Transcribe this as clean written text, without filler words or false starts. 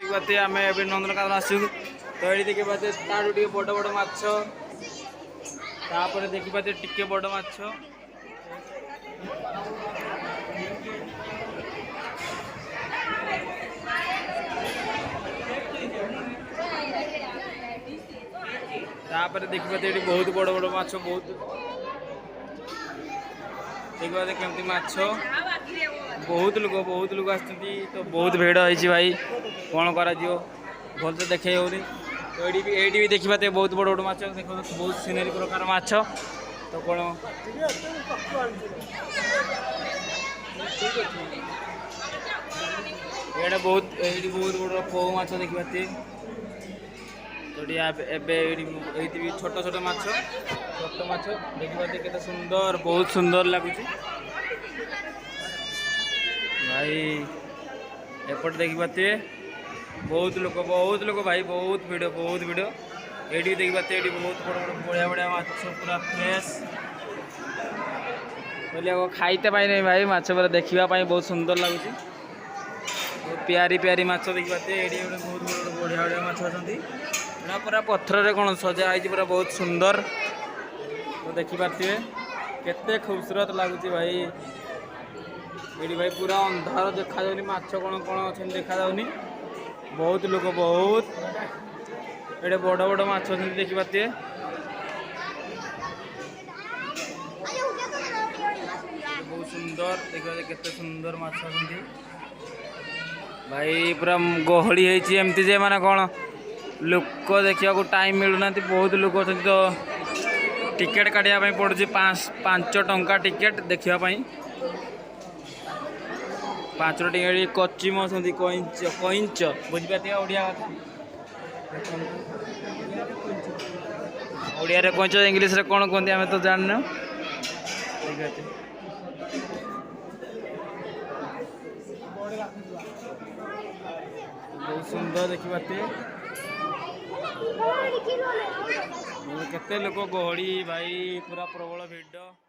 देखते आम नंदनकानन आसू तो ये देखिए तारू टे बड़ बड़ माछ देखिए टिके बड़ माछ देखिए बहुत बड़ बड़ माछ बहुत देखिए केमती माछ बहुत लोग आसती तो बहुत भिड़ होती भाई कौन कर भल तो देखे होनी तो ये भी देखिए बहुत बड़ बड़ माछ देख बहुत सीनरी प्रकार माछ तो कौन ये बहुत बड़ कौ माछ देखिए तो ये छोट छोट माछ देखिए केते सुंदर बहुत सुंदर लगुच भाई एपट देखिए बहुत लोग भाई बहुत भिड़ ये देखिए ये बहुत बढ़िया बढ़िया माछ पूरा फ्रेश बोलिए खाईते पाई नहीं भाई माछ पूरा देखापी बहुत सुंदर लगुच प्यारी प्यारी माछ देखिए ये बहुत बढ़िया बढ़िया माछ अच्छा पूरा पत्थर कौन सजा है पूरा बहुत सुंदर तो देखिपे केते खूबसूरत लगुच भाई ये भाई पूरा अंधार देखा जाऊनी माछ कौन कौन अच्छे देखा जाऊनी बहुत लोग बहुत ये बड़ बड़ माछ अच्छे देखिपे बहुत सुंदर देखिए केते सुंदर माछ अच्छे भाई पूरा गहली एमती जे माने कौन लोक देखा टाइम मिलूना बहुत लोग अच्छे तो टिकेट काटापी पड़ुଛି 5 टंका टिकेट देखापी 5 टिकेट कचिम अच्छा कईंच बुझिपारे ओडिया ओडिया कईंच इंग्लीश रे कौन कहते आम तो जान बहुत सुंदर देखिए केते लोक गहली भाई पूरा प्रबल भिड़।